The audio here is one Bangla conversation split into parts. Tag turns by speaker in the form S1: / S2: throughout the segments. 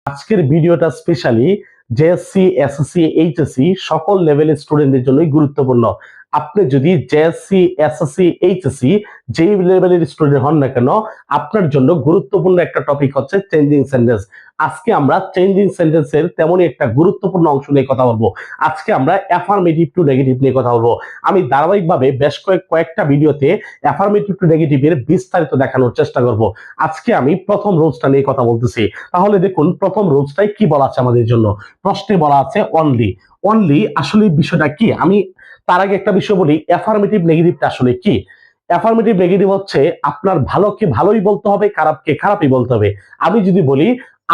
S1: আজকের ভিডিওটা স্পেশালি জেএসসি, এসএসসি, এইচএসসি সকল লেভেলের স্টুডেন্টদের জন্যই গুরুত্বপূর্ণ। আপনি যদি জেএসসি, এসএসসি, এইচএসসি যেই লেভেলের স্টুডেন্ট হন না কেন, আপনার জন্য গুরুত্বপূর্ণ একটা টপিক হচ্ছে চেঞ্জিং সেন্টেন্স। আজকে আমরা চেঞ্জিং সেন্টেন্সের তেমনই একটা গুরুত্বপূর্ণ অংশ নিয়ে কথা বলবো। আজকে আমরা অ্যাফার্মেটিভ টু নেগেটিভ নিয়ে কথা বলবো। আমি ধারাবাহিকভাবে বেশ কয়েকটা ভিডিওতে অ্যাফার্মেটিভ টু নেগেটিভের বিস্তারিত দেখানোর চেষ্টা করব। আজকে আমি প্রথম রুলসটা নিয়ে কথা বলতেছি। তাহলে দেখুন প্রথম রুলসটাই কি বলা আছে আমাদের জন্য। প্রশ্নে বলা আছে অনলি। অনলি আসলে বিষয়টা কি, আমি তার আগে একটা বিষয় বলি, অ্যাফার্মেটিভ নেগেটিভটা আসলে কি। অ্যাফার্মেটিভ নেগেটিভ হচ্ছে আপনার ভালোকে ভালোই বলতে হবে, খারাপকে খারাপই বলতে হবে। আমি যদি বলি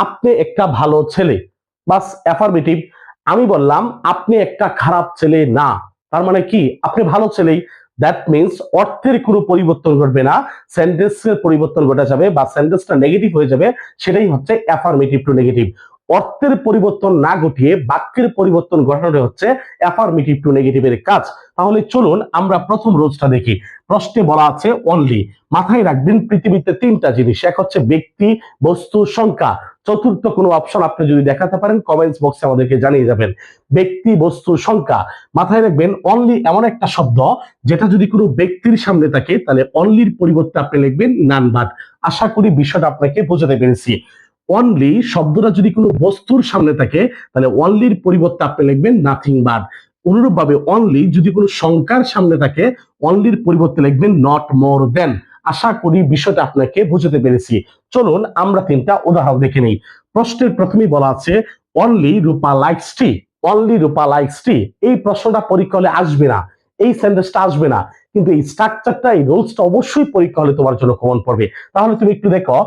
S1: আপনি একটা ভালো ছেলে, বাস অ্যাফার্মেটিভ। আমি বললাম আপনি একটা খারাপ ছেলে না, তার মানে কি আপনি ভালো ছেলেই। দ্যাট মিনস অর্থের কোনো পরিবর্তন ঘটবে না, সেন্টেন্সের পরিবর্তন ঘটে যাবে বা সেন্টেন্সটা নেগেটিভ হয়ে যাবে, সেটাই হচ্ছে অ্যাফার্মেটিভ টু নেগেটিভ। অর্থের পরিবর্তন না ঘটিয়ে বাক্যের পরিবর্তন ঘটানো হচ্ছে অ্যাফার্মেটিভ টু নেগেটিভের কাজ। তাহলে চলুন আমরা প্রথম রুলসটা দেখি। প্রশ্নে বলা আছে অনলি। মাথায় রাখবেন পৃথিবীতে তিনটা জিনিস, এক হচ্ছে ব্যক্তি, বস্তু, সংখ্যা। চতুর্থ কোনো অপশন আপনি যদি দেখাতে পারেন কমেন্টস বক্সে আমাদেরকে জানিয়ে যাবেন। ব্যক্তি, বস্তু, সংখ্যা। মাথায় রাখবেন অনলি এমন একটা শব্দ যেটা যদি কোনো ব্যক্তির সামনে থাকে তাহলে অনলির পরিবর্তে আপনি লিখবেন নান বাট। আশা করি বিষয়টা আপনাকে বোঝাতে পেরেছি। অনলি শব্দটা যদি কোনো বস্তুর সামনে থাকে তাহলে অনলির পরিবর্তে আপনি লিখবেন নাথিং বাট। অনুরূপ ভাবে অনলি যদি কোনো সংখ্যার সামনে থাকে অনলির পরিবর্তে লিখবেন নট মোর দেন। আশা করি বিষয়টা আপনাকে বোঝাতে পেরেছি। চলুন আমরা তিনটা উদাহরণ দেখে নেই। প্রশ্নের প্রথমেই বলা আছে অনলি রূপা লাইকস টি। অনলি রূপা লাইকস টি, এই প্রশ্নটা পরীক্ষা হলে আসবে না, এই সেন্টেন্সটা আসবে না, কিন্তু এই স্ট্রাকচারটা, এই রুলসটা অবশ্যই পরীক্ষা হলে তোমার জন্য কমন পড়বে। তাহলে তুমি একটু দেখো,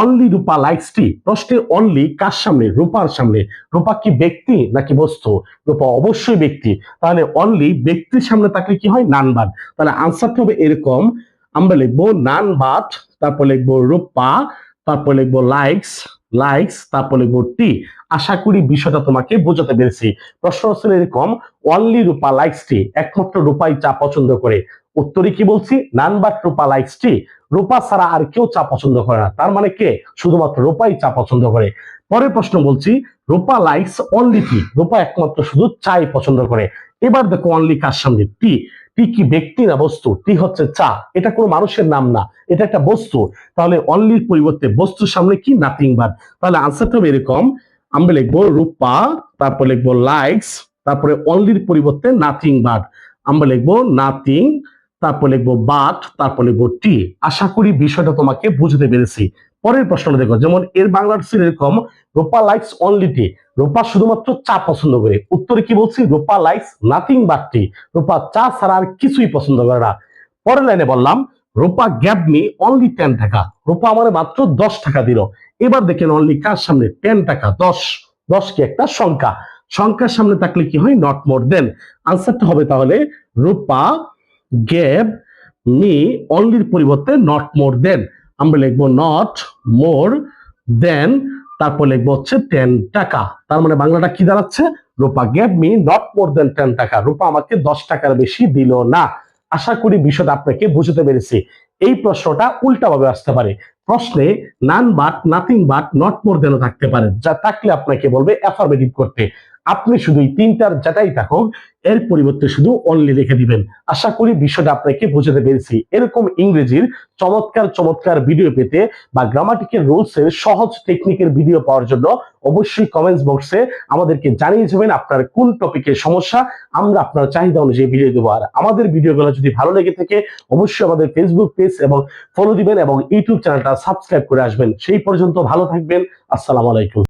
S1: অনলি রূপা লাইকস টি, প্রশ্নের অনলি কার সামনে? রূপার সামনে। রূপা কি ব্যক্তি নাকি বস্তু? রূপা অবশ্যই ব্যক্তি। তাহলে অনলি ব্যক্তির সামনে থাকলে কি হয়? নান বাদ। তাহলে আনসারটা হবে এরকম, আমরা লিখবো নান বাট, তারপর লিখবো রূপা, তারপর লিখবো লাইকস, লাইকস, তারপর লিখবো টি। আশা করি বিষয়টা তোমাকে বোঝাতে পেরেছি। প্রশ্ন হচ্ছে এরকম, অনলি রূপা লাইকস টি, একমাত্র রূপাই চা পছন্দ করে। উত্তরে কি বলছি? নান বাট রূপা লাইকস টি। রূপা ছাড়া আর কেউ চা পছন্দ করে না, তার মানে কে? শুধুমাত্র রূপাই চা পছন্দ করে। পরের প্রশ্ন বলছি, রূপা লাইকস অনলি টি, রূপা একমাত্র শুধু চাই পছন্দ করে। এবার দেখো অনলি কার সামনে? টি। টি কি ব্যক্তি না বস্তু? টি হচ্ছে চা, এটা কোনো মানুষের নাম না, এটা একটা বস্তু। তাহলে অনলির পরিবর্তে বস্তুর সামনে কি? Nothing but. তাহলে আনসারটা হবে এরকম, আমরা লিখবো রূপা, তারপর লিখবো লাইকস, তারপরে অনলির পরিবর্তে নাথিং বাট। আমরা লিখবো নাথিং, তারপর লিখবো বাট, তারপর লিখবো টি। আশা করি বিষয়টা তোমাকে বুঝতে পেরেছি। পরের প্রশ্নটা দেখো, যেমন এর বাংলার ছিল এরকম, রূপা লাইকস অনলি টি, রূপা শুধুমাত্র চা পছন্দ করে। উত্তরে কি বলছি? রূপা লাইকস নাথিং বাট টি, রূপা চা ছাড়া আর কিছুই পছন্দ করে না। পরের লাইনে বললাম, রূপা গ্যাভ মি অনলি 10 টাকা, রূপা আমার মাত্র 10 টাকা দিল। এবার দেখেন অনলি কার সামনে? 10 টাকা, 10। 10 কি একটা সংখ্যা, সংখ্যার সামনে থাকলে কি হয়? নট মোর দেন। আনসারটা হবে তাহলে রূপা গেভ মি, অনলির পরিবর্তে নট মোর দেন। আমরা লিখবো নট মোর দেন, তারপর লিখবো হচ্ছে 10 টাকা। তার মানে বাংলাটা কি দাঁড়াচ্ছে? রূপা গেভ মি নট মোর দেন 10 টাকা, রূপা আমাকে 10 টাকার বেশি দিল না। আশা করি বিষয়টা আপনাকে বুঝতে পেরেছি। এই প্রশ্নটা উল্টা ভাবে আসতে পারে। প্রশ্নে none but, nothing but, not more দেনও থাকতে পারে, যা থাকলে আপনাকে বলবে অ্যাফার্মেটিভ করতে। আপনি শুধু এই তিনটার যেটাই থাকুক এর পরিবর্তে শুধু অনলি রেখে দিবেন। আশা করি বিষয়টা আপনাকে বুঝতে পেরেছি। এরকম ইংরেজির চমৎকার চমৎকার ভিডিও পেতে বা গ্রামাটিক্যাল রুলস এর সহজ টেকনিকের ভিডিও পাওয়ার জন্য অবশ্যই কমেন্টস বক্সে আমাদেরকে জানিয়ে যাবেন আপনার কোন টপিকের সমস্যা, আমরা আপনার চাহিদা অনুযায়ী ভিডিও দেবো। আর আমাদের ভিডিওগুলো যদি ভালো লেগে থাকে অবশ্যই আমাদের ফেসবুক পেজ এবং ফলো দিবেন এবং ইউটিউব চ্যানেলটা সাবস্ক্রাইব করে আসবেন। সেই পর্যন্ত ভালো থাকবেন। আসসালামু আলাইকুম।